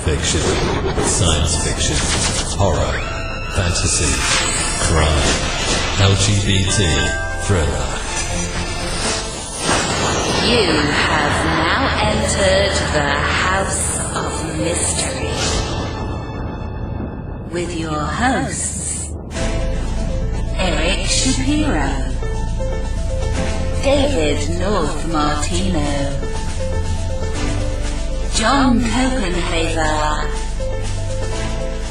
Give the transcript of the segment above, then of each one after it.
fiction, science fiction, horror, fantasy, crime, LGBT, thriller. You have now entered the House of Mystery with your hosts, Eric Shapiro, David North Martino, John Copenhaver,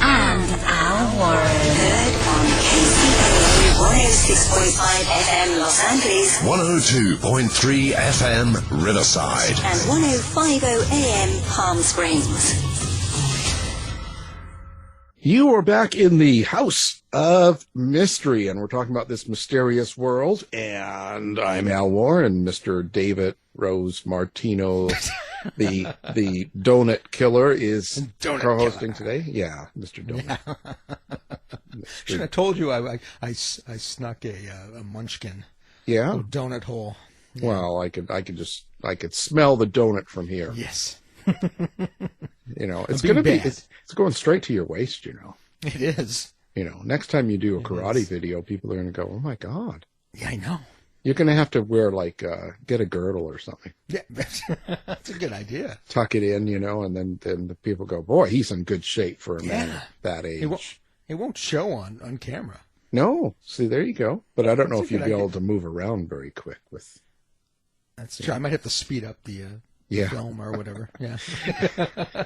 and Al Warren. Heard on KCAA 106.5 FM Los Angeles, 102.3 FM Riverside, and 105.0 AM Palm Springs. You are back in the House of Mystery, and we're talking about this mysterious world. And I'm Al Warren, Mr. David Rose Martino, the donut killer, is co-hosting today. Yeah, Mr. Donut. Yeah. Should have told you I snuck a munchkin. Yeah, a donut hole. Yeah. Well, I could smell the donut from here. Yes. You know, it's going straight to your waist, you know. It is. You know, next time you do a karate video, people are going to go, oh my God. Yeah, I know. You're going to have to wear, get a girdle or something. Yeah, that's a good idea. Tuck it in, you know, and then the people go, boy, he's in good shape for a man at that age. It won't show on camera. No. See, there you go. But I don't know if you'd be able to move around very quick with. That's true. I might have to speed up the film or whatever. Yeah.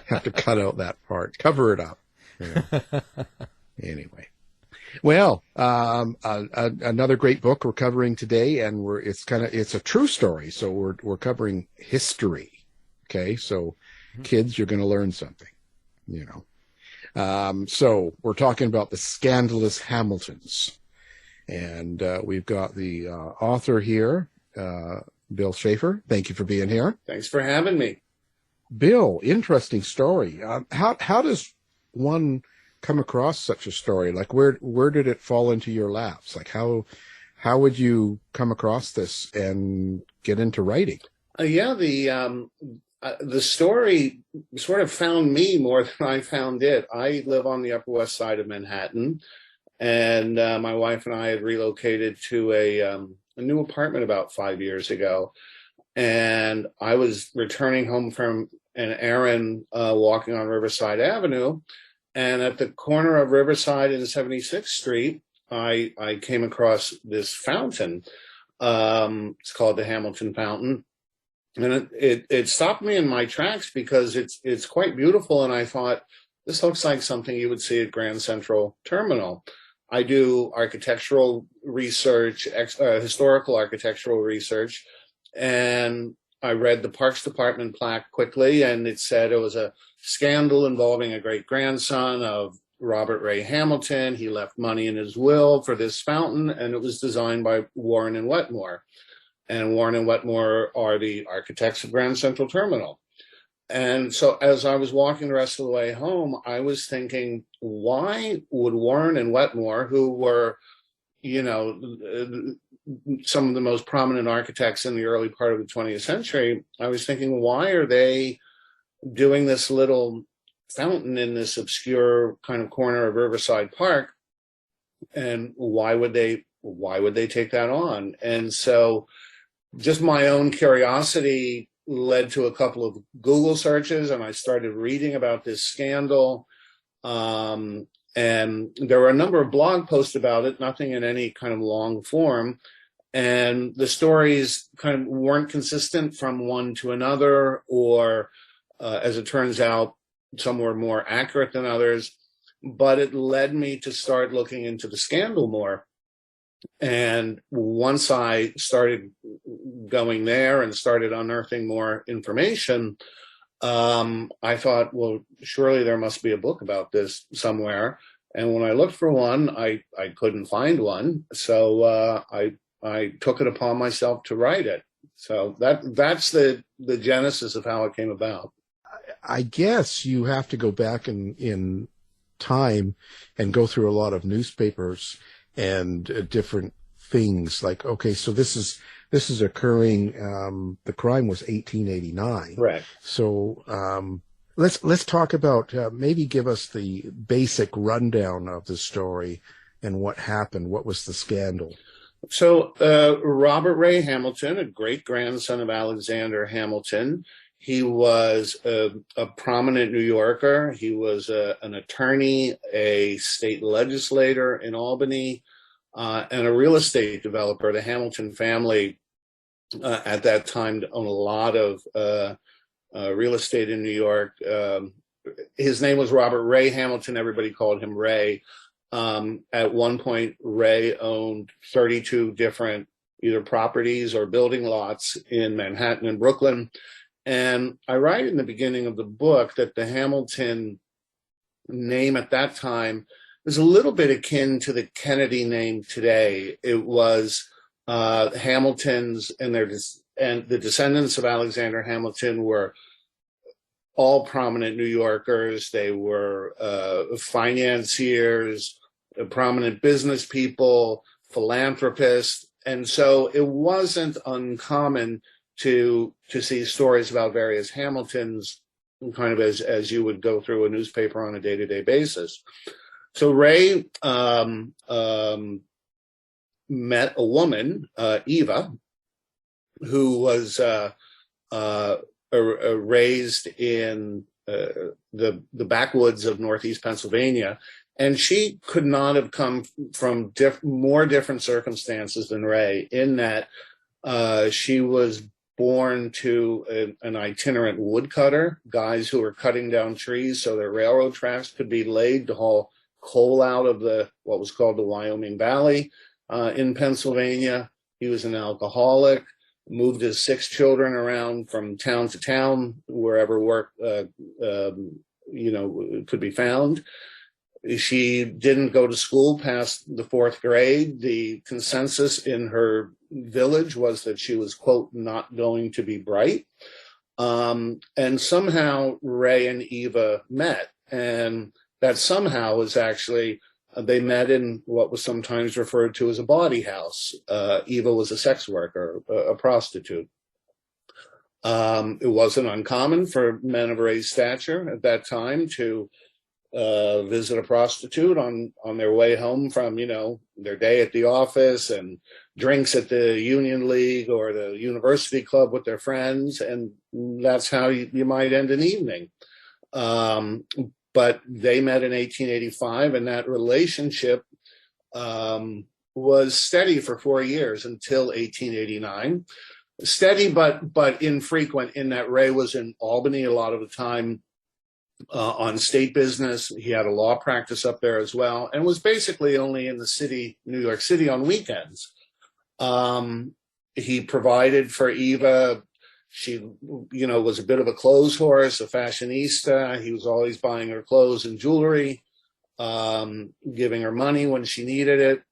Have to cut out that part. Cover it up. You know. Anyway. Well, another great book we're covering today, and it's a true story, so we're covering history. Okay, so kids, you're going to learn something, you know. So we're talking about the Scandalous Hamiltons, and we've got the author here, Bill Shaffer. Thank you for being here. Thanks for having me. Bill, interesting story. How does one come across such a story? Like, where did it fall into your laps? Like, how would you come across this and get into writing? The story sort of found me more than I found it. I live on the Upper West Side of Manhattan, and my wife and I had relocated to a new apartment about 5 years ago. And I was returning home from an errand, walking on Riverside Avenue. And at the corner of Riverside and 76th Street, I came across this fountain. It's called the Hamilton Fountain. And it stopped me in my tracks because it's quite beautiful. And I thought, this looks like something you would see at Grand Central Terminal. I do architectural research, historical architectural research, and I read the Parks Department plaque quickly, and it said it was a scandal involving a great-grandson of Robert Ray Hamilton. He left money in his will for this fountain, and it was designed by Warren and Wetmore. And Warren and Wetmore are the architects of Grand Central Terminal. And so as I was walking the rest of the way home, I was thinking, why would Warren and Wetmore, who were, you know, some of the most prominent architects in the early part of the 20th century, I was thinking, why are they doing this little fountain in this obscure kind of corner of Riverside Park? And why would they take that on? And so just my own curiosity led to a couple of Google searches, and I started reading about this scandal. And there were a number of blog posts about it, nothing in any kind of long form. And the stories kind of weren't consistent from one to another, or as it turns out, some were more accurate than others. But it led me to start looking into the scandal more. And once I started going there and started unearthing more information, I thought, well, surely there must be a book about this somewhere. And when I looked for one, I couldn't find one. So I took it upon myself to write it. So that's the genesis of how it came about. I guess you have to go back in time and go through a lot of newspapers and different things. Like, okay, so this is occurring. The crime was 1889. Right. So Let's talk about maybe give us the basic rundown of the story and what happened. What was the scandal? So Robert Ray Hamilton, a great grandson of Alexander Hamilton, he was a prominent New Yorker. He was an attorney, a state legislator in Albany, and a real estate developer. The Hamilton family at that time owned a lot of real estate in New York. His name was Robert Ray Hamilton. Everybody called him Ray. At one point, Ray owned 32 different either properties or building lots in Manhattan and Brooklyn. And I write in the beginning of the book that the Hamilton name at that time was a little bit akin to the Kennedy name today. It was Hamiltons and the descendants of Alexander Hamilton were all prominent New Yorkers. They were financiers, prominent business people, philanthropists. And so it wasn't uncommon to see stories about various Hamiltons kind of as you would go through a newspaper on a day-to-day basis. So Ray met a woman, Eva, who was raised in the backwoods of Northeast Pennsylvania, and she could not have come from more different circumstances than Ray, in that she was born to an itinerant woodcutter, guys who were cutting down trees so that railroad tracks could be laid to haul coal out of what was called the Wyoming Valley in Pennsylvania. He was an alcoholic, moved his 6 children around from town to town, wherever work could be found. She didn't go to school past the 4th grade. The consensus in her village was that she was, quote, not going to be bright. And somehow Ray and Eva met. And that somehow was actually, they met in what was sometimes referred to as a bawdy house. Eva was a sex worker, a prostitute. It wasn't uncommon for men of Ray's stature at that time to visit a prostitute on their way home from, their day at the office and drinks at the Union League or the University Club with their friends. And that's how you might end an evening. But they met in 1885, and that relationship was steady for 4 years until 1889. Steady, but infrequent, in that Ray was in Albany a lot of the time on state business. He had a law practice up there as well, and was basically only in the city, New York City, on weekends. He provided for Eva. She, was a bit of a clothes horse, a fashionista. He was always buying her clothes and jewelry, giving her money when she needed it.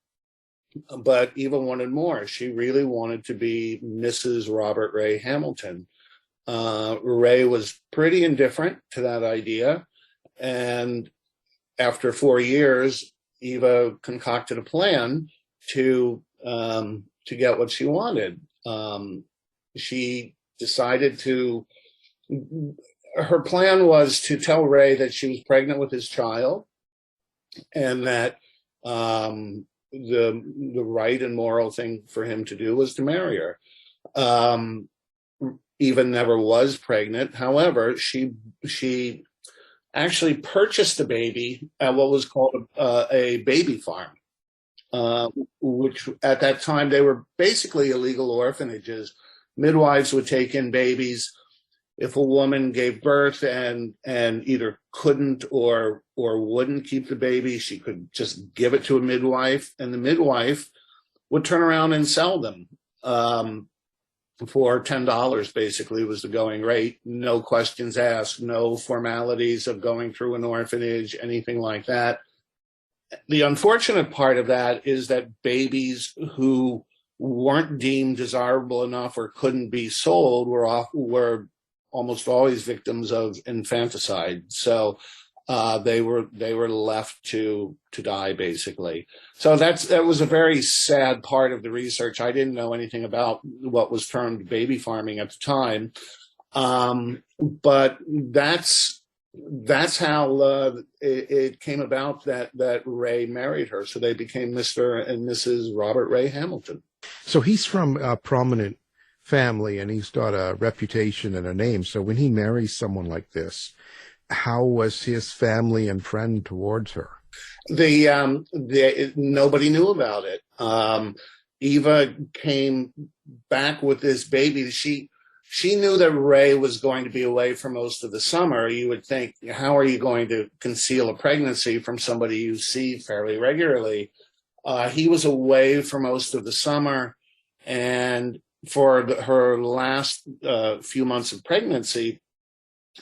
But Eva wanted more. She really wanted to be Mrs. Robert Ray Hamilton. Ray was pretty indifferent to that idea. And after 4 years, Eva concocted a plan to get what she wanted. She decided her plan was to tell Ray that she was pregnant with his child, and that the right and moral thing for him to do was to marry her. Eva never was pregnant. However, she actually purchased a baby at what was called a baby farm, which at that time they were basically illegal orphanages. Midwives would take in babies. If a woman gave birth and either couldn't or wouldn't keep the baby, she could just give it to a midwife, and the midwife would turn around and sell them for $10, basically, was the going rate. No questions asked, no formalities of going through an orphanage, anything like that. The unfortunate part of that is that babies who weren't deemed desirable enough or couldn't be sold were almost always victims of infanticide. So they were left to die, basically. So that was a very sad part of the research. I didn't know anything about what was termed baby farming at the time, but that's that's how it came about that Ray married her. So they became Mr. and Mrs. Robert Ray Hamilton. So he's from a prominent family, and he's got a reputation and a name. So when he marries someone like this, how was his family and friend towards her? Nobody knew about it. Eva came back with this baby. She knew that Ray was going to be away for most of the summer. You would think, how are you going to conceal a pregnancy from somebody you see fairly regularly? He was away for most of the summer, and for her last few months of pregnancy,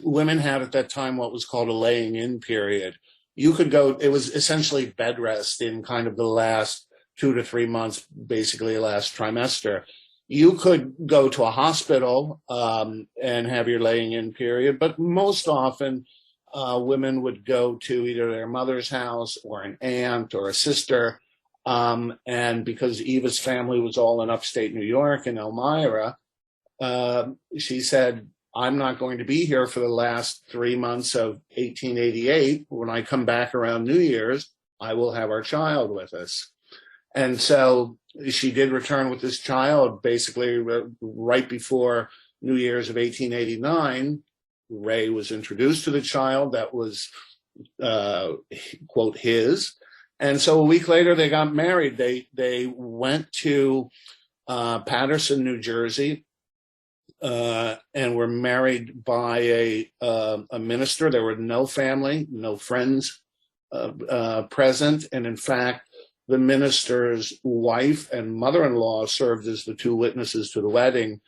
women had at that time what was called a laying-in period. You could go, it was essentially bed rest in kind of the last 2 to 3 months, basically last trimester. You could go to a hospital and have your laying-in period, but most often women would go to either their mother's house or an aunt or a sister. And because Eva's family was all in upstate New York in Elmira, she said, I'm not going to be here for the last 3 months of 1888. When I come back around New Year's, I will have our child with us. And so she did return with this child basically right before New Year's of 1889. Ray was introduced to the child. That was, quote, his. And so a week later, they got married. They went to Paterson, New Jersey, and were married by a minister. There were no family, no friends present. And in fact, the minister's wife and mother-in-law served as the two witnesses to the wedding.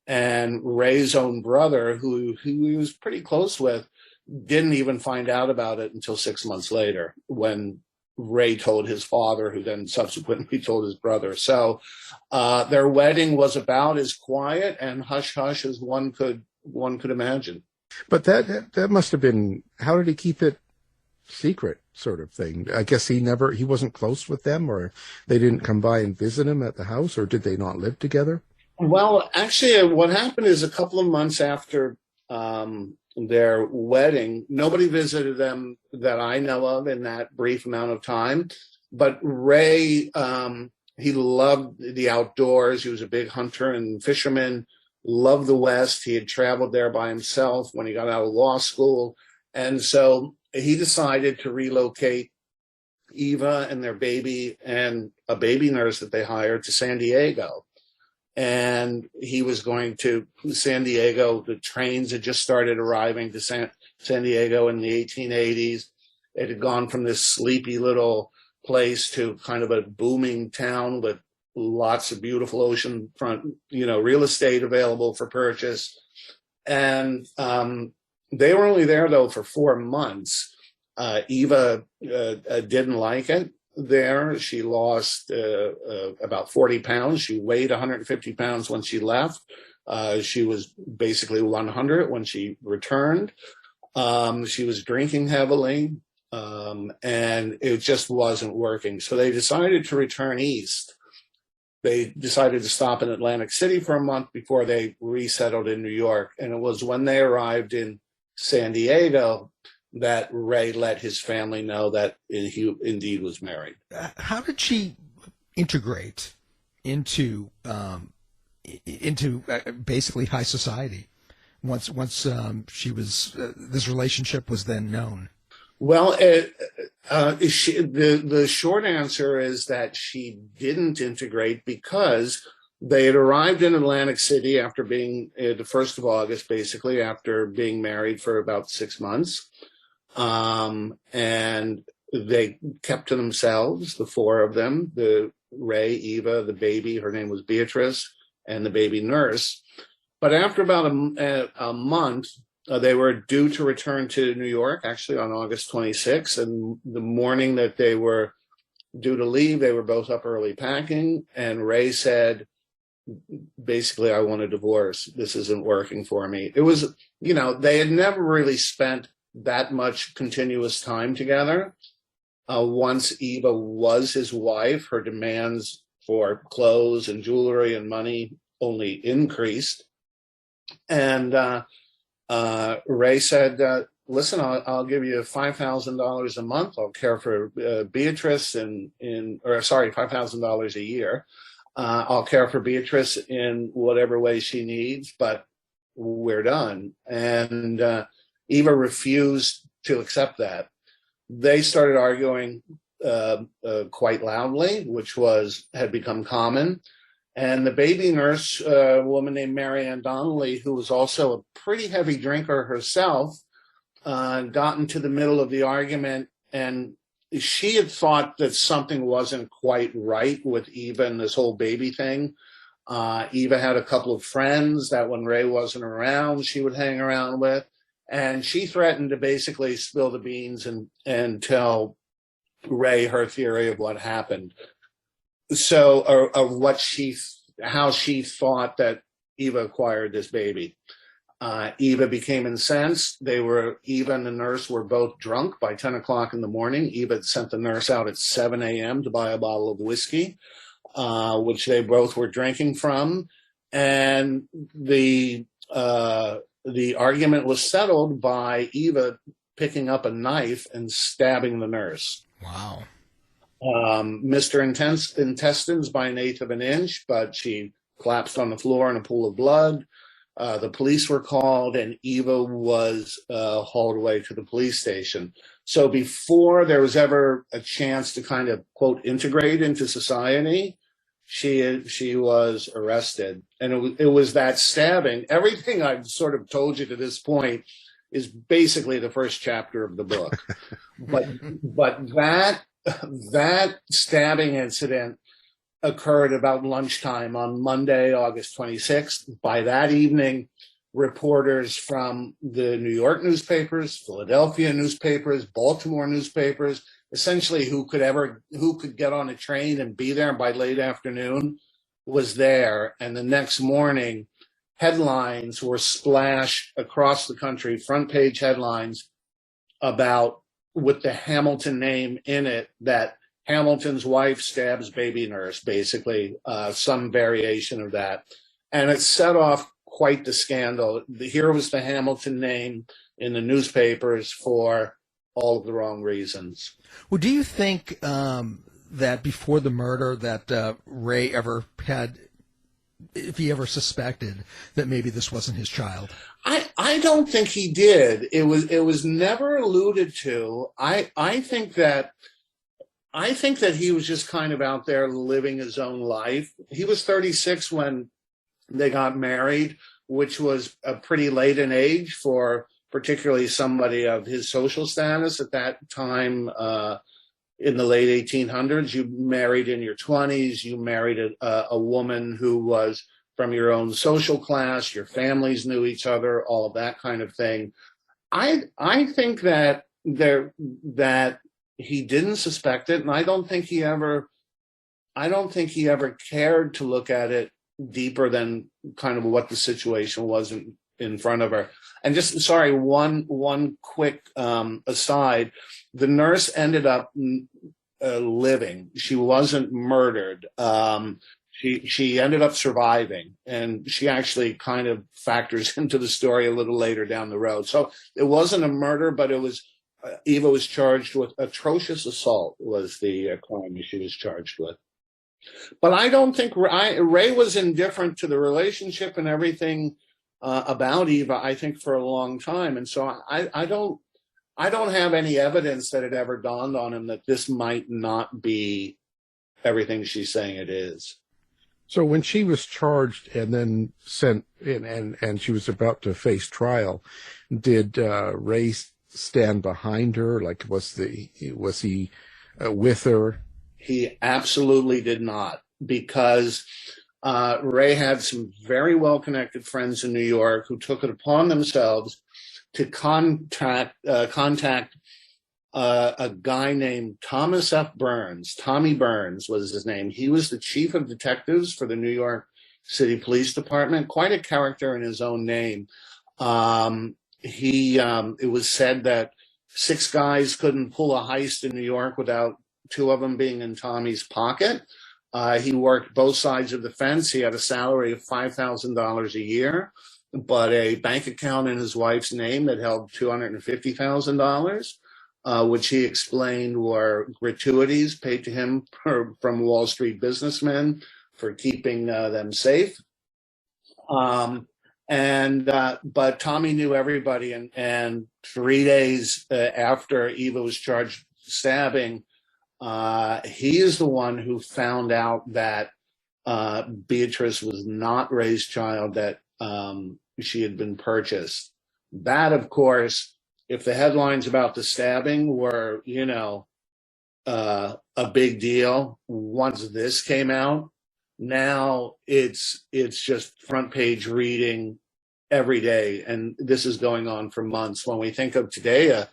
And Ray's own brother, who he was pretty close with, didn't even find out about it until 6 months later, when Ray told his father, who then subsequently told his brother. So their wedding was about as quiet and hush-hush as one could imagine. But that must have been, how did he keep it secret, sort of thing? I guess he wasn't close with them, or they didn't come by and visit him at the house, or did they not live together? Well, actually, what happened is a couple of months after their wedding, nobody visited them that I know of in that brief amount of time. But Ray, he loved the outdoors. He was a big hunter and fisherman, loved the West. He had traveled there by himself when he got out of law school. And so he decided to relocate Eva and their baby and a baby nurse that they hired to San Diego. And he was going to San Diego. The trains had just started arriving to San Diego in the 1880s. It had gone from this sleepy little place to kind of a booming town with lots of beautiful oceanfront, real estate available for purchase. And they were only there, though, for 4 months. Eva didn't like it there. She lost about 40 pounds. She weighed 150 pounds when she left. She was basically 100 when she returned. She was drinking heavily, and it just wasn't working. So they decided to return east. They decided to stop in Atlantic City for a month before they resettled in New York. And it was when they arrived in San Diego that Ray let his family know that he indeed was married. How did she integrate into basically high society once she was this relationship was then known? Well, the short answer is that she didn't integrate because they had arrived in Atlantic City after being the 1st of August, basically after being married for about 6 months. And they kept to themselves, the 4 of them, the Ray, Eva, the baby, her name was Beatrice, and the baby nurse. But after about a month, they were due to return to New York, actually on August 26th. And the morning that they were due to leave, they were both up early packing. And Ray said, basically, I want a divorce. This isn't working for me. It was, they had never really spent that much continuous time together. Once Eva was his wife, her demands for clothes and jewelry and money only increased. And Ray said, listen, I'll give you $5,000 a month. I'll care for Beatrice $5,000 a year. I'll care for Beatrice in whatever way she needs, but we're done. And Eva refused to accept that. They started arguing quite loudly, which had become common. And the baby nurse, a woman named Marianne Donnelly, who was also a pretty heavy drinker herself, got into the middle of the argument, and she had thought that something wasn't quite right with Eva and this whole baby thing. Eva had a couple of friends that when Ray wasn't around, she would hang around with, and she threatened to basically spill the beans and tell Ray her theory of what happened. So, or how she thought that Eva acquired this baby. Eva became incensed. Eva and the nurse were both drunk by 10 o'clock in the morning. Eva had sent the nurse out at 7 a.m. to buy a bottle of whiskey, which they both were drinking from. And the argument was settled by Eva picking up a knife and stabbing the nurse. Wow. Mr. Intestines by 1/8 of an inch, but she collapsed on the floor in a pool of blood. The police were called, and Eva was hauled away to the police station. So before there was ever a chance to kind of, quote, integrate into society, she was arrested. And it was that stabbing. Everything I've sort of told you to this point is basically the first chapter of the book. but that stabbing incident occurred about lunchtime on Monday, August 26th. By that evening, reporters from the New York newspapers, Philadelphia newspapers, Baltimore newspapers, essentially who could get on a train and be there by late afternoon was there. And the next morning, headlines were splashed across the country, front page headlines with the Hamilton name in it, that Hamilton's wife stabs baby nurse, basically, some variation of that. And it set off quite the scandal. Here was the Hamilton name in the newspapers for all of the wrong reasons. Well, do you think that before the murder that Ray ever had, if he ever suspected that maybe this wasn't his child? I don't think he did. It was never alluded to. I think that he was just kind of out there living his own life. He was 36 when they got married, which was a pretty late in age for particularly somebody of his social status at that time. In the late 1800s, you married in your 20s. You married a woman who was from your own social class. Your families knew each other, all of that kind of thing. I think that he didn't suspect it, and I don't think he ever cared to look at it deeper than kind of what the situation was in front of her. And just, sorry, one quick aside. The nurse ended up living. She wasn't murdered. She ended up surviving, and she actually kind of factors into the story a little later down the road. So it wasn't a murder, but it was. Eva was charged with atrocious assault, was the crime she was charged with. But I don't think Ray was indifferent to the relationship and everything about Eva, I think, for a long time. And so I don't have any evidence that it ever dawned on him that this might not be everything she's saying it is. So when she was charged and then sent in and she was about to face trial, did Ray stand behind her? Like, was he with her? He absolutely did not, because Ray had some very well-connected friends in New York who took it upon themselves to contact a guy named Thomas F. Burns. Tommy Burns was his name. He was the chief of detectives for the New York City Police Department, quite a character in his own name. It was said that 6 guys couldn't pull a heist in New York without 2 of them being in Tommy's pocket. He worked both sides of the fence. He had a salary of $5,000 a year. but a bank account in his wife's name that held $250,000, which he explained were gratuities paid to him from Wall Street businessmen for keeping them safe. But Tommy knew everybody, and 3 days after Eva was charged with stabbing, he is the one who found out that Beatrice was not Ray's child, that she had been purchased. That, of course, if the headlines about the stabbing were, a big deal, once this came out, now it's just front page reading every day, and this is going on for months. When we think of today, a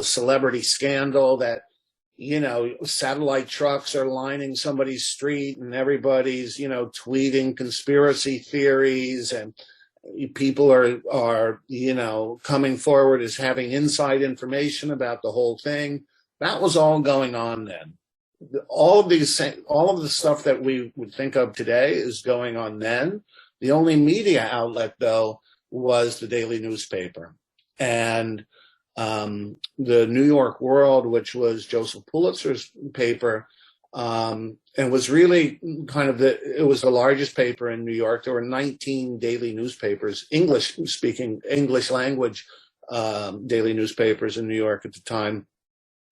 celebrity scandal that, satellite trucks are lining somebody's street and everybody's, tweeting conspiracy theories, and people are coming forward as having inside information about the whole thing. That was all going on then. All of the stuff that we would think of today is going on then. The only media outlet, though, was the daily newspaper. And the New York World, which was Joseph Pulitzer's paper, and was really it was the largest paper in New York. There were 19 daily newspapers, English language daily newspapers in New York at the time.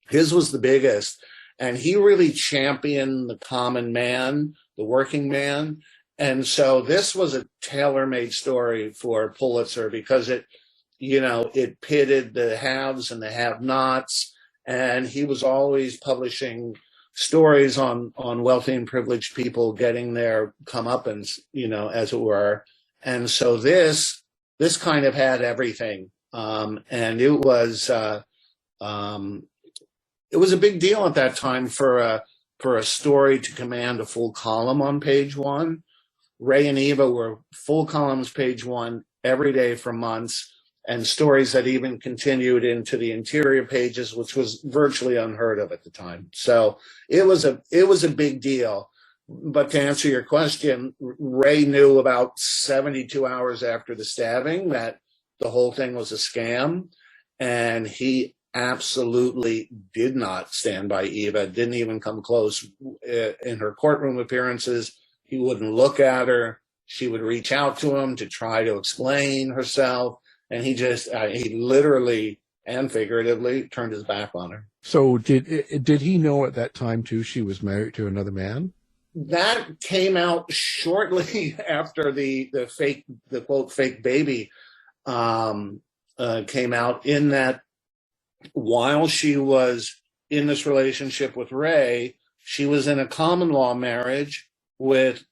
His was the biggest. And he really championed the common man, the working man. And so this was a tailor-made story for Pulitzer, because it pitted the haves and the have-nots. And he was always publishing stories on wealthy and privileged people getting their comeuppance, as it were. And so this kind of had everything. And it was a big deal at that time for a story to command a full column on page one. Ray and Eva were full columns, page one, every day for months, and stories that even continued into the interior pages, which was virtually unheard of at the time. So it was a big deal. But to answer your question, Ray knew about 72 hours after the stabbing that the whole thing was a scam, and he absolutely did not stand by Eva, didn't even come close. In her courtroom appearances, he wouldn't look at her. She would reach out to him to try to explain herself, and he literally and figuratively turned his back on her. So did he know at that time too she was married to another man? That came out shortly after the quote fake baby came out, in that while she was in this relationship with Ray, she was in a common law marriage with,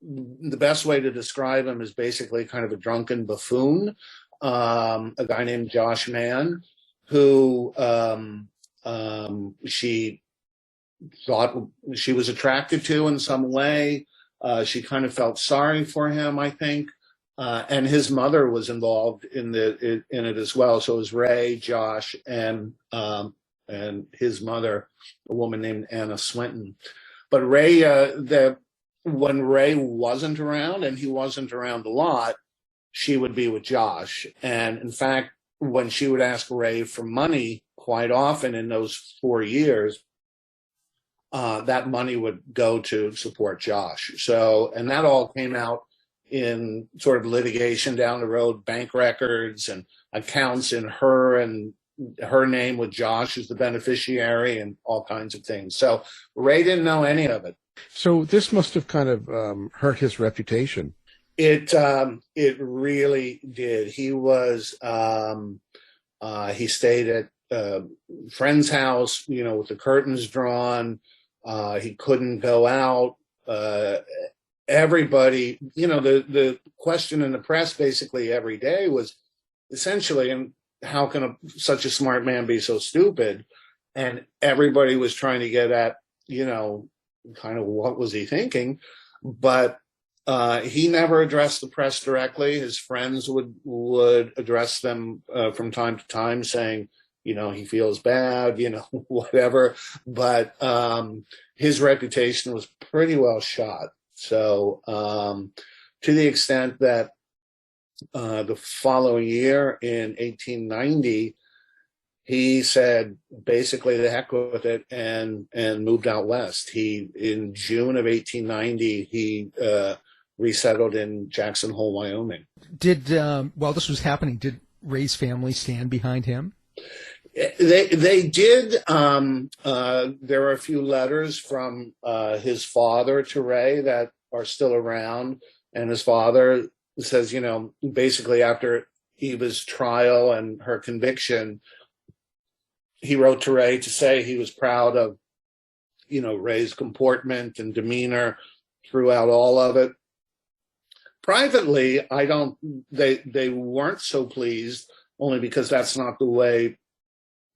the best way to describe him is basically kind of a drunken buffoon, a guy named Josh Mann, who she thought she was attracted to in some way. She kind of felt sorry for him, I think. And his mother was involved in it as well. So it was Ray, Josh, and his mother, a woman named Anna Swinton. But Ray, when Ray wasn't around, and he wasn't around a lot, she would be with Josh. And in fact, when she would ask Ray for money, quite often in those 4 years, that money would go to support Josh. So, and that all came out in sort of litigation down the road, bank records and accounts in her name with Josh as the beneficiary, and all kinds of things. So Ray didn't know any of it. So this must have kind of hurt his reputation. It really did. He was he stayed at a friend's house, with the curtains drawn. He couldn't go out. Everybody, the question in the press basically every day was essentially, and how can such a smart man be so stupid? And everybody was trying to get at, kind of what was he thinking? But he never addressed the press directly. His friends would address them from time to time, saying, he feels bad, whatever. But his reputation was pretty well shot. So to the extent that, the following year in 1890, he said basically the heck with it and moved out west. In June of 1890, he resettled in Jackson Hole, Wyoming. While this was happening, did Ray's family stand behind him? They did. There are a few letters from his father to Ray that are still around, and his father says, basically after Eva's trial and her conviction, he wrote to Ray to say he was proud of, Ray's comportment and demeanor throughout all of it. Privately, they weren't so pleased, only because that's not the way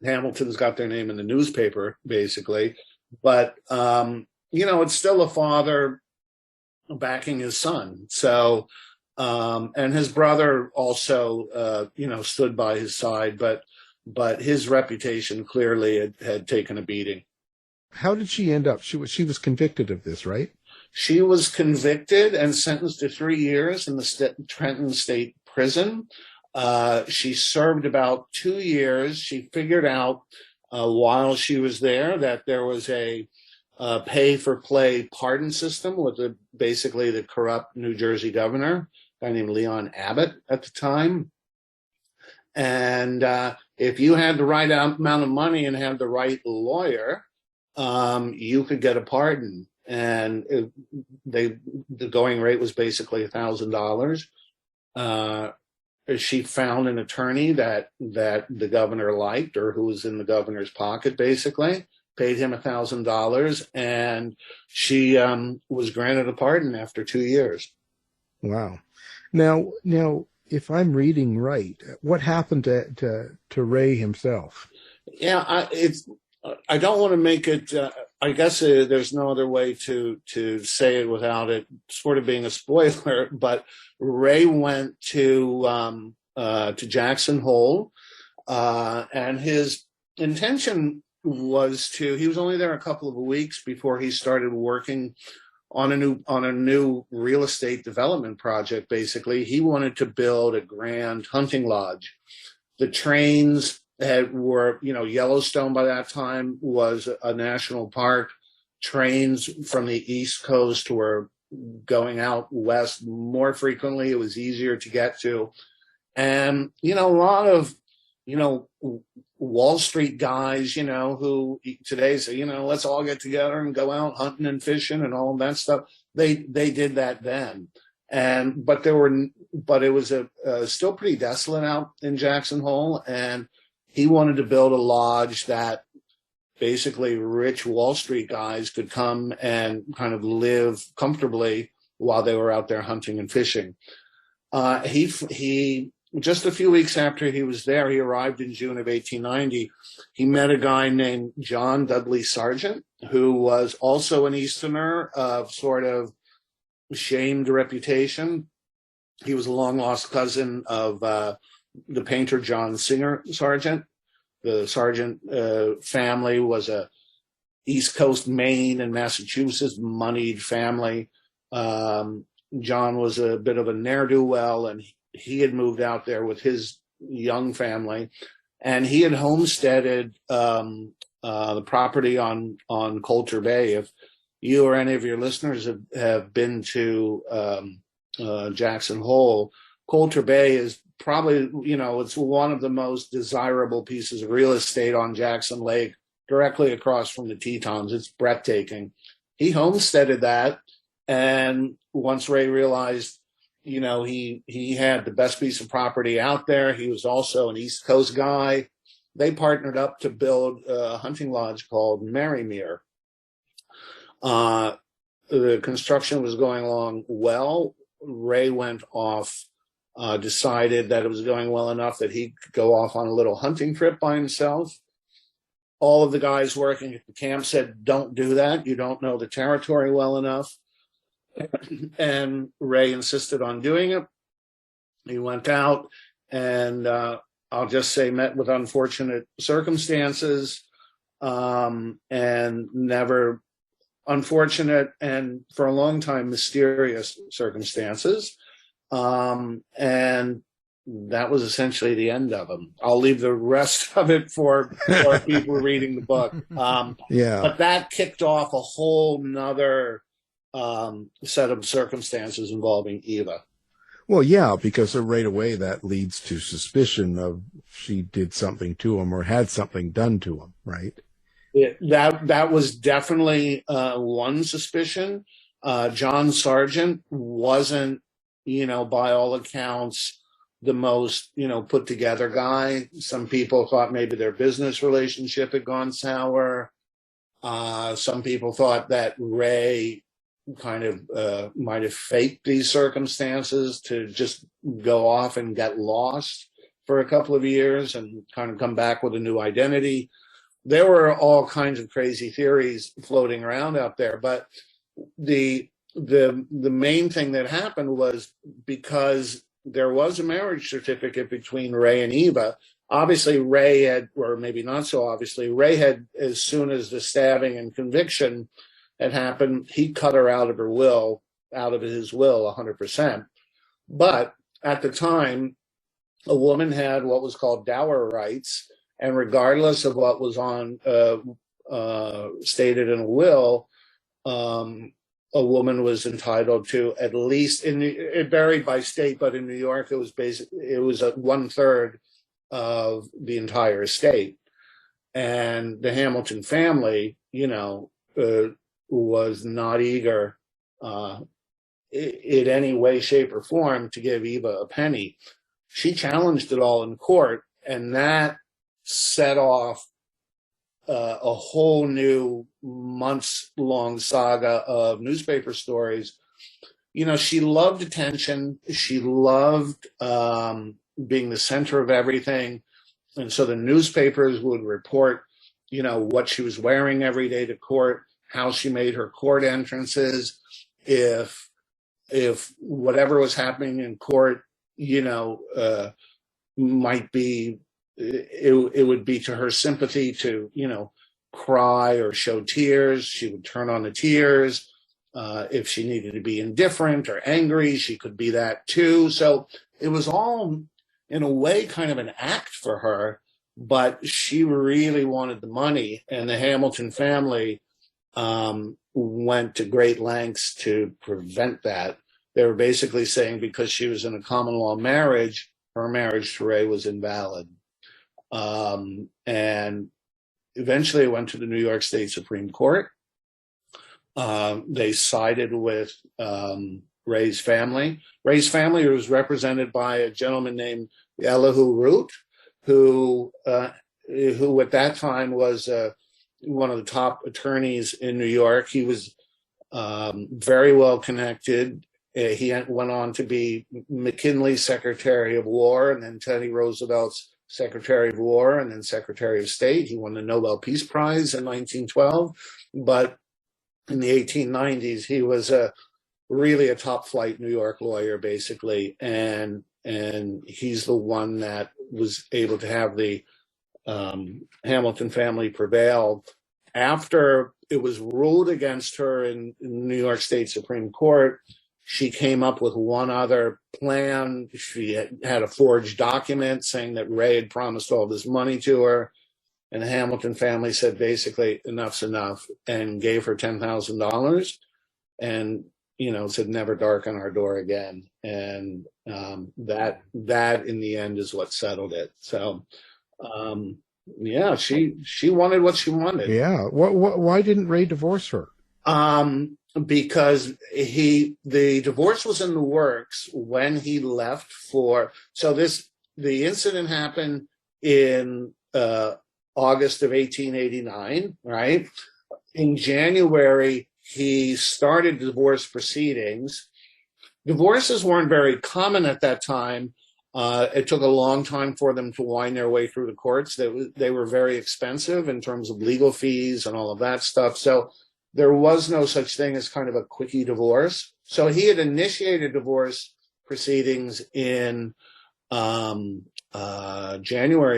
Hamilton's got their name in the newspaper, basically. But, it's still a father backing his son. So, and his brother also, stood by his side, but his reputation clearly had taken a beating. How did she end up? She was convicted of this, right? She was convicted and sentenced to 3 years in the Trenton State Prison. She served about 2 years. She figured out while she was there that there was a pay-for-play pardon system with basically the corrupt New Jersey governor, a guy named Leon Abbott at the time. And if you had the right amount of money and had the right lawyer, you could get a pardon. And the going rate was basically $1,000. She found an attorney that the governor liked, or who was in the governor's pocket, basically, paid him $1,000, and she was granted a pardon after 2 years. Wow. Now, if I'm reading right, what happened to Ray himself? Yeah, I don't want to make it. I guess there's no other way to say it without it sort of being a spoiler. But Ray went to Jackson Hole, and his intention was he was only there a couple of weeks before he started working on a new real estate development project. Basically, he wanted to build a grand hunting lodge. The trains were, Yellowstone by that time was a national park. Trains from the East Coast were going out west more frequently. It was easier to get to. And, a lot of, Wall Street guys, who today say, let's all get together and go out hunting and fishing and all that stuff. They did that then. But it was still pretty desolate out in Jackson Hole. And he wanted to build a lodge that basically rich Wall Street guys could come and kind of live comfortably while they were out there hunting and fishing. He just a few weeks after he was there, he arrived in June of 1890. He met a guy named John Dudley Sargent, who was also an Easterner of sort of shamed reputation. He was a long lost cousin of the painter John Singer Sargent. The Sargent family was a East Coast, Maine and Massachusetts moneyed family. John was a bit of a ne'er-do-well, and he had moved out there with his young family, and he had homesteaded the property on Coulter Bay. If you or any of your listeners have been to Jackson Hole, Coulter Bay is probably, it's one of the most desirable pieces of real estate on Jackson Lake, directly across from the Tetons. It's breathtaking. He homesteaded that, and once Ray realized, he had the best piece of property out there, he was also an East Coast guy, they partnered up to build a hunting lodge called Merrymere. The construction was going along well. Ray went off, decided that it was going well enough that he could go off on a little hunting trip by himself. All of the guys working at the camp said, don't do that. You don't know the territory well enough. And Ray insisted on doing it. He went out and I'll just say met with unfortunate circumstances, and never unfortunate and for a long time mysterious circumstances. And that was essentially the end of him. I'll leave the rest of it for people reading the book. But that kicked off a whole nother set of circumstances involving Eva. Well, yeah, because right away that leads to suspicion of she did something to him or had something done to him, right? That was definitely one suspicion. John Sargent wasn't, by all accounts, the most, put together guy. Some people thought maybe their business relationship had gone sour. Some people thought that Ray kind of might have faked these circumstances to just go off and get lost for a couple of years and kind of come back with a new identity. There were all kinds of crazy theories floating around out there, but the main thing that happened was because there was a marriage certificate between Ray and Eva. Obviously, Ray had, or maybe not so obviously, Ray had, as soon as the stabbing and conviction had happened, he cut her out of his will 100%. But at the time, a woman had what was called dower rights, and regardless of what was on stated in a will, a woman was entitled to at least, it varied by state, but in New York it was 1/3 of the entire estate. And the Hamilton family, was not eager in any way, shape, or form to give Eva a penny. She challenged it all in court, and that set off a whole new months-long saga of newspaper stories. She loved attention. She loved being the center of everything. And so the newspapers would report, what she was wearing every day to court, how she made her court entrances, if whatever was happening in court, might be, it would be to her sympathy to, cry or show tears. She would turn on the tears. If she needed to be indifferent or angry, she could be that too. So it was all, in a way, kind of an act for her, but she really wanted the money, and the Hamilton family went to great lengths to prevent that. They were basically saying because she was in a common law marriage, her marriage to Ray was invalid. And eventually it went to the New York State Supreme Court. They sided with Ray's family. Ray's family was represented by a gentleman named Elihu Root, who at that time was one of the top attorneys in New York. He was very well connected. He went on to be McKinley's Secretary of War, and then Teddy Roosevelt's Secretary of War, and then Secretary of State. He won the Nobel Peace Prize in 1912. But in the 1890s, he was really a top flight New York lawyer, basically. And he's the one that was able to have the Hamilton family prevail. After it was ruled against her in New York State Supreme Court, she came up with one other plan. She had a forged document saying that Ray had promised all this money to her. And the Hamilton family said, basically, enough's enough, and gave her $10,000 and, said, never darken our door again. And that in the end is what settled it. So, she wanted what she wanted. Yeah. Why didn't Ray divorce her? Because the divorce was in the works when he left the incident happened in August of 1889, right? In January, he started divorce proceedings. Divorces weren't very common at that time. It took a long time for them to wind their way through the courts. They were very expensive in terms of legal fees and all of that stuff. So there was no such thing as kind of a quickie divorce. So he had initiated divorce proceedings in January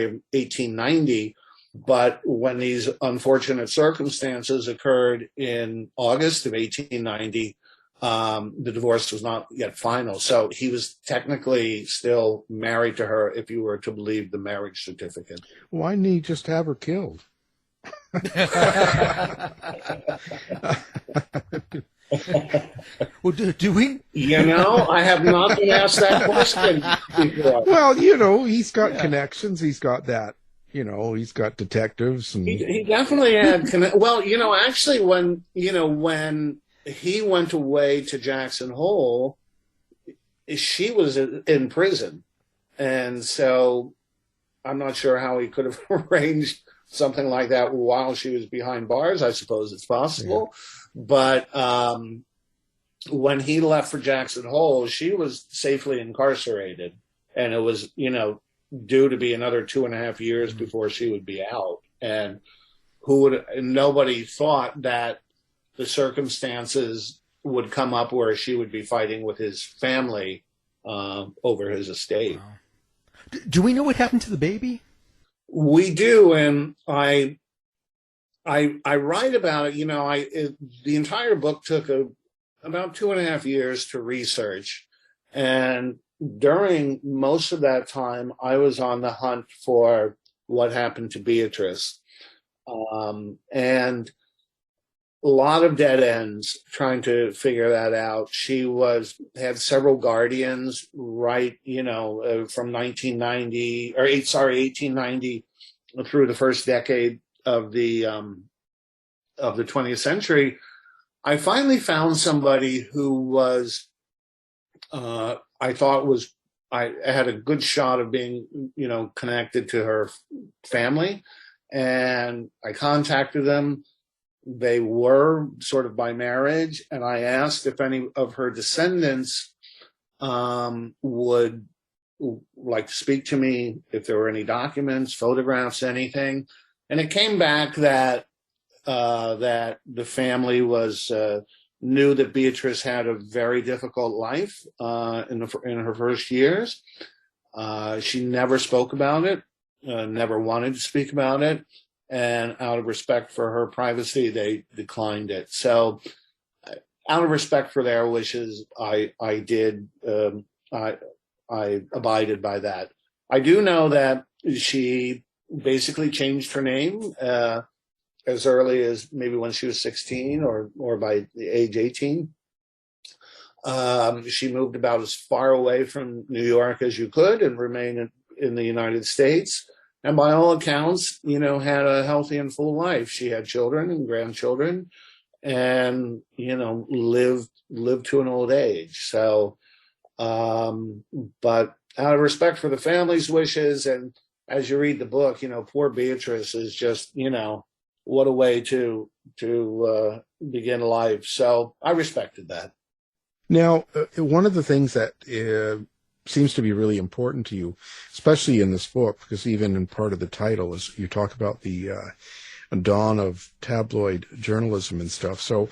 of 1890. But when these unfortunate circumstances occurred in August of 1890, The divorce was not yet final. So he was technically still married to her if you were to believe the marriage certificate. Why didn't he just have her killed? Well, do we? I have not been asked that question before. Well, he's got connections. He's got that, he's got detectives. And He definitely had. Well, actually, when he went away to Jackson Hole, she was in prison. And so I'm not sure how he could have arranged something like that while she was behind bars. I suppose it's possible. Yeah. But when he left for Jackson Hole, she was safely incarcerated. And it was, due to be another 2.5 years before she would be out. And nobody thought that the circumstances would come up where she would be fighting with his family over his estate. Wow. Do we know what happened to the baby? We do, and I write about it. The entire book took about 2.5 years to research, and during most of that time, I was on the hunt for what happened to Beatrice, and a lot of dead ends trying to figure that out. She had several guardians, right? From 1890 through the first decade of the 20th century. I finally found somebody who was, I had a good shot of being, connected to her family, and I contacted them. They were sort of by marriage, and I asked if any of her descendants would like to speak to me, if there were any documents, photographs, anything. And it came back that the family knew that Beatrice had a very difficult life in her first years. She never spoke about it, never wanted to speak about it. And out of respect for her privacy, they declined it. So out of respect for their wishes, I abided by that. I do know that she basically changed her name as early as maybe when she was 16 or by the age 18. She moved about as far away from New York as you could and remained in the United States. And by all accounts, had a healthy and full life. She had children and grandchildren and, lived to an old age. So, but out of respect for the family's wishes, and as you read the book, poor Beatrice is just, what a way to begin life. So I respected that. Now, one of the things that seems to be really important to you, especially in this book, because even in part of the title is you talk about the dawn of tabloid journalism and stuff. So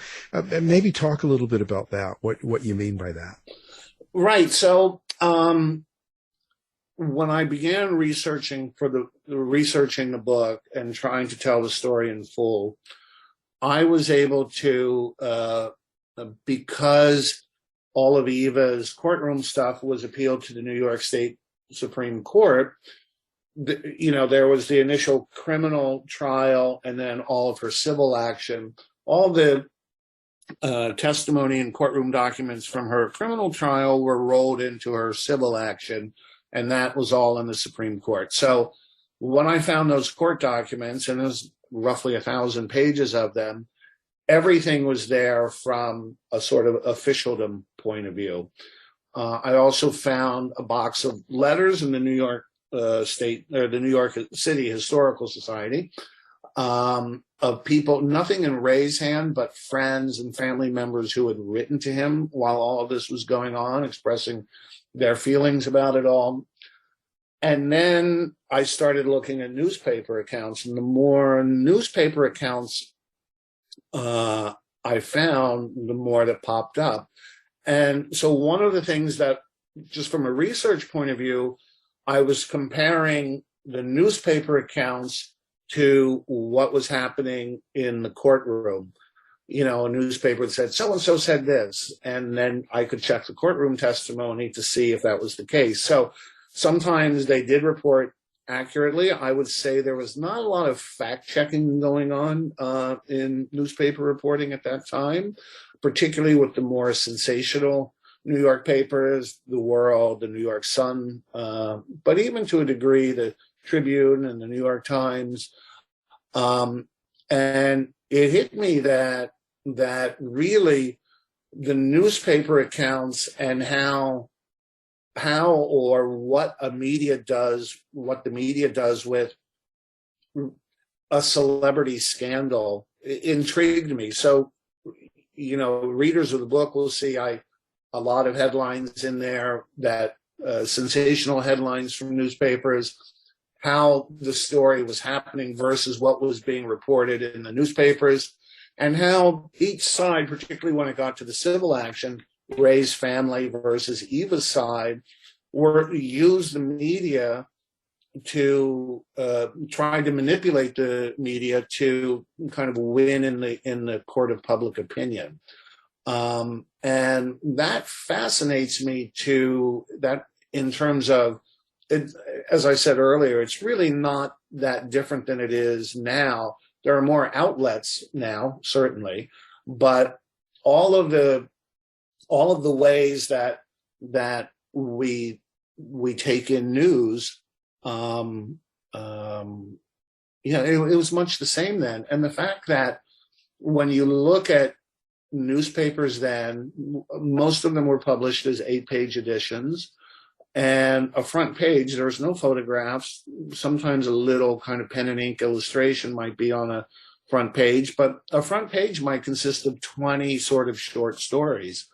maybe talk a little bit about that, what you mean by that. Right. So when I began researching the book and trying to tell the story in full, I was able to, because all of Eva's courtroom stuff was appealed to the New York State Supreme Court. There was the initial criminal trial and then all of her civil action. All the testimony and courtroom documents from her criminal trial were rolled into her civil action, and that was all in the Supreme Court. So when I found those court documents, and there's roughly 1,000 pages of them, everything was there from a sort of officialdom point of view. I also found a box of letters in the New York the New York City Historical Society of people, nothing in Ray's hand, but friends and family members who had written to him while all of this was going on, expressing their feelings about it all. And then I started looking at newspaper accounts, and the more newspaper accounts I found, the more that popped up. And so one of the things that, just from a research point of view, I was comparing the newspaper accounts to what was happening in the courtroom. a newspaper that said so-and-so said this, and then I could check the courtroom testimony to see if that was the case. So sometimes they did report accurately. I would say there was not a lot of fact-checking going on in newspaper reporting at that time, particularly with the more sensational New York papers, The World, the New York Sun, but even to a degree, the Tribune and the New York Times. And it hit me that really the newspaper accounts and how or what the media does with a celebrity scandal intrigued me. So, readers of the book will see a lot of headlines in there, that sensational headlines from newspapers, how the story was happening versus what was being reported in the newspapers, and how each side, particularly when it got to the civil action, Ray's family versus Eva's side, used the media to try to manipulate the media to kind of win in the court of public opinion. And that fascinates me in terms of it, as I said earlier, it's really not that different than it is now. There are more outlets now, certainly, but all of the ways that we take in news, it was much the same then. And the fact that when you look at newspapers then, most of them were published as 8-page editions, and a front page, there was no photographs. Sometimes a little kind of pen and ink illustration might be on a front page, but a front page might consist of 20 sort of short stories.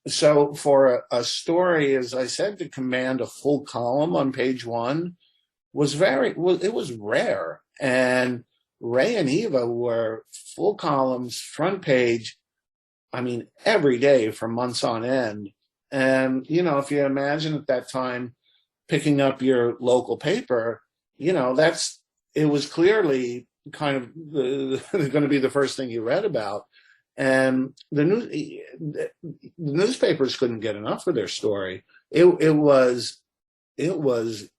So for a story, as I said, to command a full column on page one it was rare. And Ray and Eva were full columns, front page, every day for months on end. And, if you imagine at that time picking up your local paper, it was clearly kind of going to be the first thing you read about. And the newspapers couldn't get enough of their story. It was everything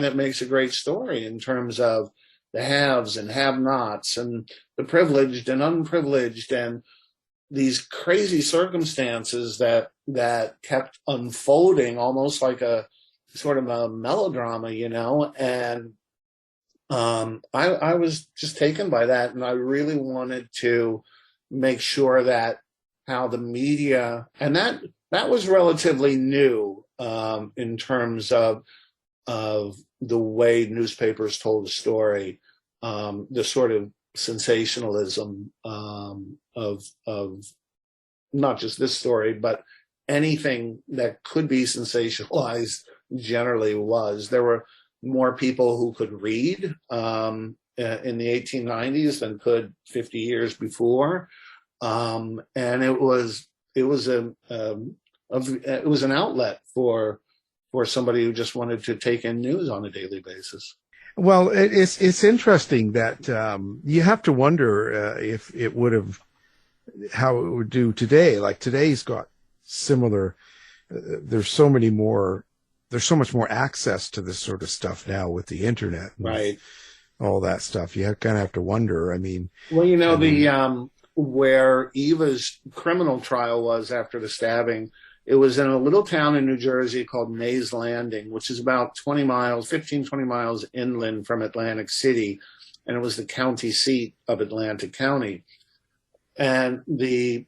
that makes a great story in terms of the haves and have-nots and the privileged and unprivileged and these crazy circumstances that kept unfolding almost like a sort of a melodrama, and I was just taken by that, and I really wanted to make sure that how the media, and that was relatively new in terms of the way newspapers told the story, the sort of sensationalism of not just this story, but anything that could be sensationalized generally was. There were more people who could read in the 1890s than could 50 years before, and it was an outlet for somebody who just wanted to take in news on a daily basis. Well, it's interesting that you have to wonder if it would have, how it would do today. Like today's got similar. There's so much more access to this sort of stuff now with the internet, right? All that stuff. You kind of have to wonder. Where Eva's criminal trial was after the stabbing, it was in a little town in New Jersey called Mays Landing, which is about 20 miles inland from Atlantic City. And it was the county seat of Atlantic County. And the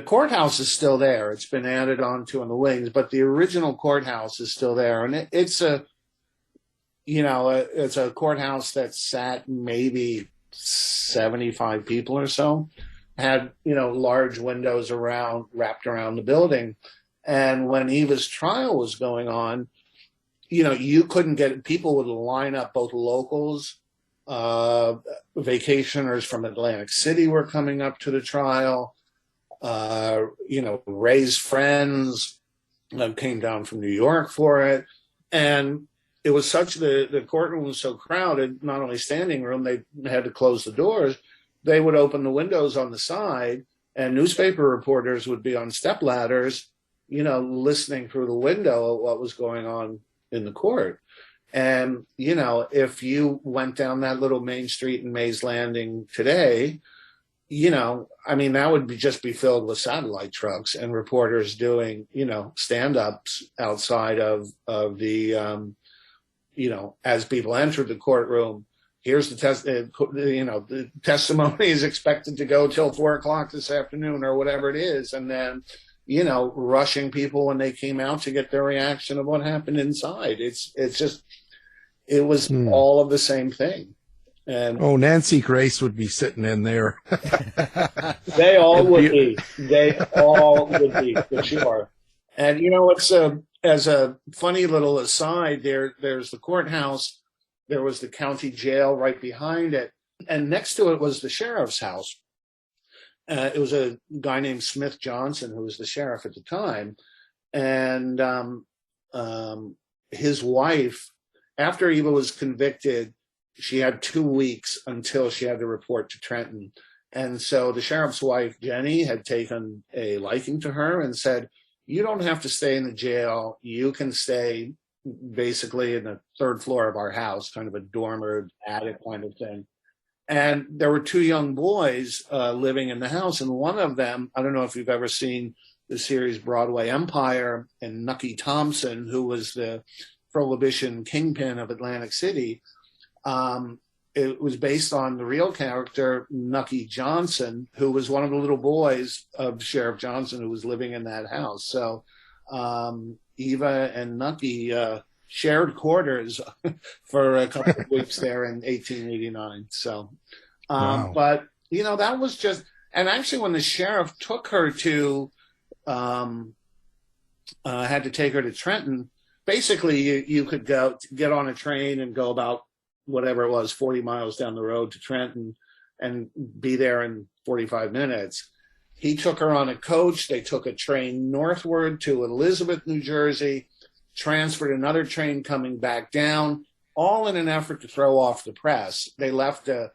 courthouse is still there. It's been added on to in the wings, but the original courthouse is still there. And it's a courthouse that sat maybe 75 people or so, had, large windows wrapped around the building. And when Eva's trial was going on, you couldn't get, people would line up, both locals, vacationers from Atlantic City were coming up to the trial. Ray's friends came down from New York for it. And it was the courtroom was so crowded, not only standing room, they had to close the doors, they would open the windows on the side, and newspaper reporters would be on step ladders, listening through the window at what was going on in the court. And, if you went down that little main street in Mays Landing today, that would just be filled with satellite trucks and reporters doing, stand-ups outside of the, as people entered the courtroom. Here's the testimony is expected to go till 4:00 this afternoon or whatever it is. And then, rushing people when they came out to get their reaction of what happened inside. It was all of the same thing. And Nancy Grace would be sitting in there. They all would be. They all would be, for sure. And, it's as a funny little aside, there's the courthouse. There was the county jail right behind it. And next to it was the sheriff's house. It was a guy named Smith Johnson, who was the sheriff at the time. And his wife, after Eva was convicted, she had 2 weeks until she had to report to Trenton. And so the sheriff's wife, Jenny, had taken a liking to her and said, you don't have to stay in the jail. You can stay basically in the third floor of our house, kind of a dormer, attic kind of thing. And there were 2 young boys living in the house. And one of them, I don't know if you've ever seen the series Broadway Empire, and Nucky Thompson, who was the Prohibition kingpin of Atlantic City. It was based on the real character, Nucky Johnson, who was one of the little boys of Sheriff Johnson who was living in that house. So Eva and Nucky shared quarters for a couple of weeks there in 1889. So, Wow. But, that was just, and actually when the sheriff took her to, had to take her to Trenton, basically you could get on a train and go about whatever it was, 40 miles down the road to Trenton and be there in 45 minutes. He took her on a coach. They took a train northward to Elizabeth, New Jersey, transferred another train coming back down, all in an effort to throw off the press. They left at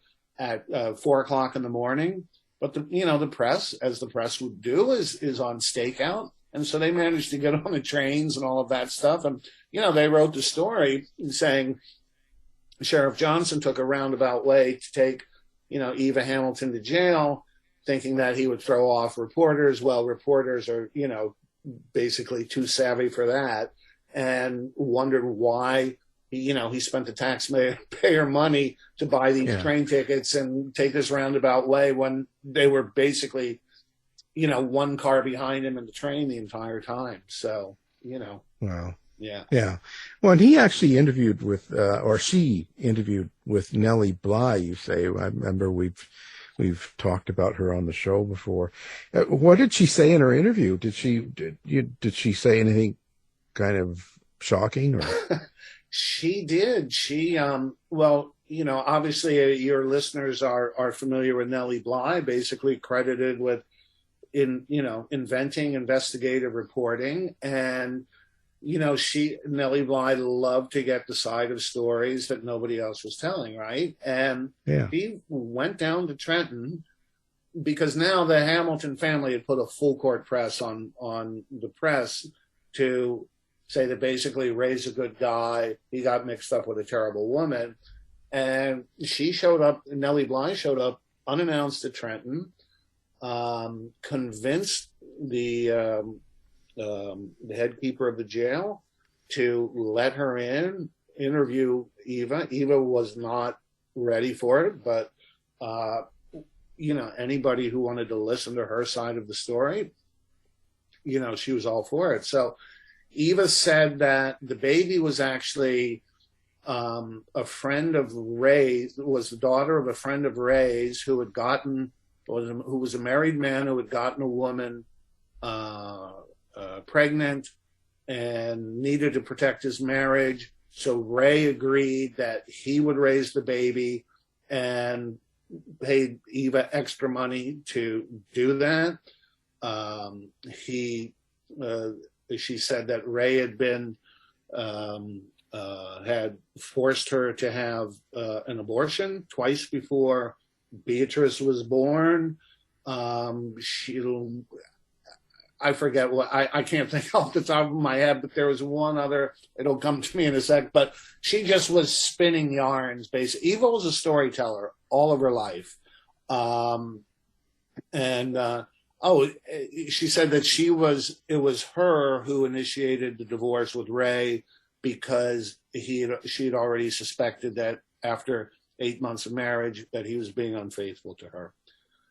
4:00 in the morning, but the press, as the press would do, is on stakeout. And so they managed to get on the trains and all of that stuff. And, they wrote the story saying Sheriff Johnson took a roundabout way to take, Eva Hamilton to jail, thinking that he would throw off reporters. Well, reporters are, basically too savvy for that, and wondered why, he spent the taxpayer money to buy these train tickets and take this roundabout way when they were basically, one car behind him in the train the entire time. So, Wow. Yeah. Yeah. Well, and he actually interviewed with, or she interviewed with Nellie Bly, you say. I remember we've talked about her on the show before. What did she say in her interview? Did she say anything kind of shocking? Or? She did. She, obviously your listeners are familiar with Nellie Bly, basically credited with inventing investigative reporting. And Nellie Bly loved to get the side of stories that nobody else was telling, right? And she went down to Trenton because now the Hamilton family had put a full court press on the press to say that basically Ray's a good guy. He got mixed up with a terrible woman. And Nellie Bly showed up unannounced at Trenton, convinced the head keeper of the jail to let her interview Eva. Eva was not ready for it, but anybody who wanted to listen to her side of the story, she was all for it. So Eva said that the baby was actually a friend of Ray's, was the daughter of a friend of Ray's who was a married man who had gotten a woman pregnant and needed to protect his marriage. So Ray agreed that he would raise the baby and paid Eva extra money to do that. She said that Ray had been had forced her to have an abortion twice before Beatrice was born. I forget what, I can't think off the top of my head, but there was one other, it'll come to me in a sec, but she just was spinning yarns, basically. Eva was a storyteller all of her life. She said that it was her who initiated the divorce with Ray because she had already suspected that after 8 months of marriage that he was being unfaithful to her.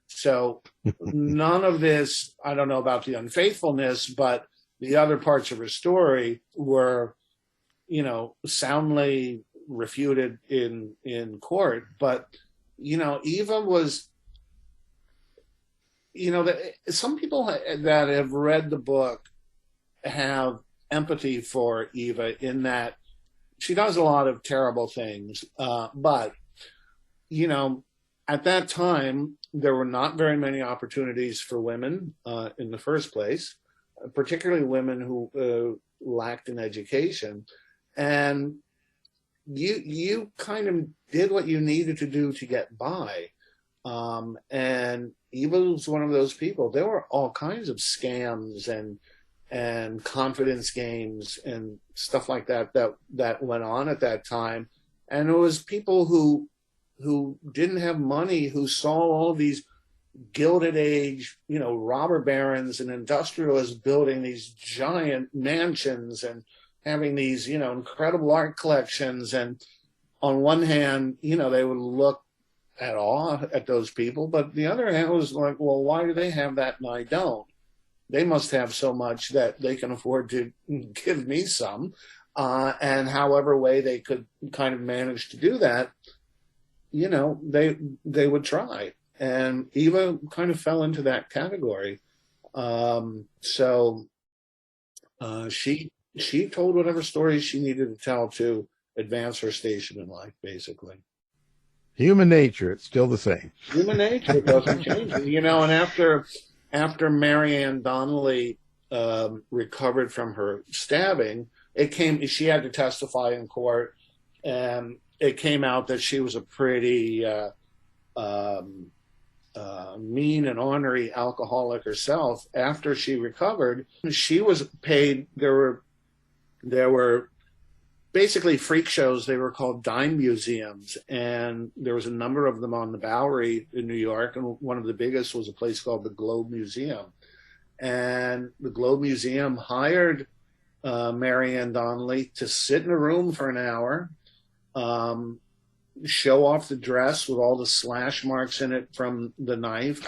So none of this, I don't know about the unfaithfulness, but the other parts of her story were, soundly refuted in court. But, Eva was, some people that have read the book have empathy for Eva in that she does a lot of terrible things. But, at that time, there were not very many opportunities for women in the first place, particularly women who lacked an education. And you kind of did what you needed to do to get by. And Eva was one of those people. There were all kinds of scams and confidence games and stuff like that went on at that time. And it was people who didn't have money, who saw all these Gilded Age, robber barons and industrialists building these giant mansions and having these, incredible art collections. And on one hand, they would look at awe at those people, but the other hand was like, well, why do they have that and I don't? They must have so much that they can afford to give me some. And however way they could kind of manage to do that, they would try. And Eva kind of fell into that category. She told whatever stories she needed to tell to advance her station in life, basically. Human nature, it's still the same. Human nature doesn't change. And after Marianne Donnelly recovered from her stabbing, she had to testify in court, and it came out that she was a pretty mean and ornery alcoholic herself. After she recovered, she was paid. There were basically freak shows. They were called dime museums, and there was a number of them on the Bowery in New York, and one of the biggest was a place called the Globe Museum. And the Globe Museum hired Marianne Donnelly to sit in a room for an hour, show off the dress with all the slash marks in it from the knife,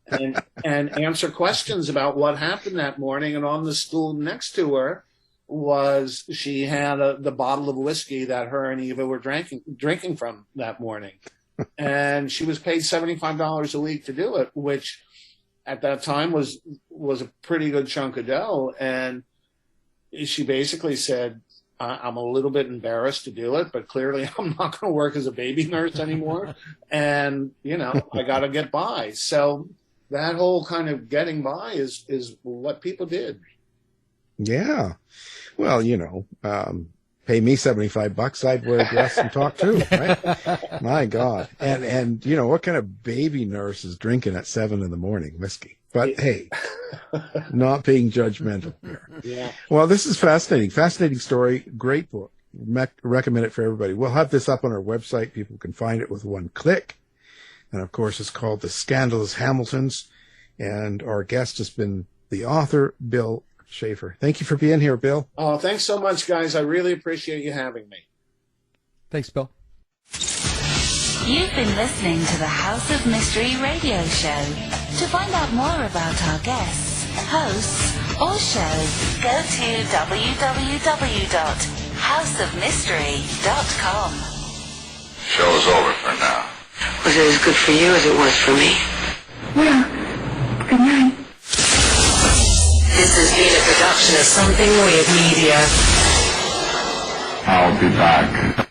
and answer questions about what happened that morning. And on the stool next to her she had the bottle of whiskey that her and Eva were drinking from that morning. And she was paid $75 a week to do it, which at that time was a pretty good chunk of dough. And she basically said, I'm a little bit embarrassed to do it, but clearly I'm not going to work as a baby nurse anymore. And, I got to get by. So that whole kind of getting by is what people did. Yeah. Well, pay me $75, I'd wear a dress and talk too, right? My God. And what kind of baby nurse is drinking at 7 a.m. whiskey? But hey, not being judgmental here. Yeah. Well, this is fascinating. Fascinating story. Great book. Recommend it for everybody. We'll have this up on our website. People can find it with one click. And of course, it's called The Scandalous Hamiltons. And our guest has been the author, Bill Shaffer. Thank you for being here, Bill. Oh, thanks so much, guys. I really appreciate you having me. Thanks, Bill. You've been listening to the House of Mystery radio show. To find out more about our guests, hosts, or shows, go to www.houseofmystery.com. Show's over for now. Was it as good for you as it was for me? Well, good night. This has been a production of Something Weird Media. I'll be back.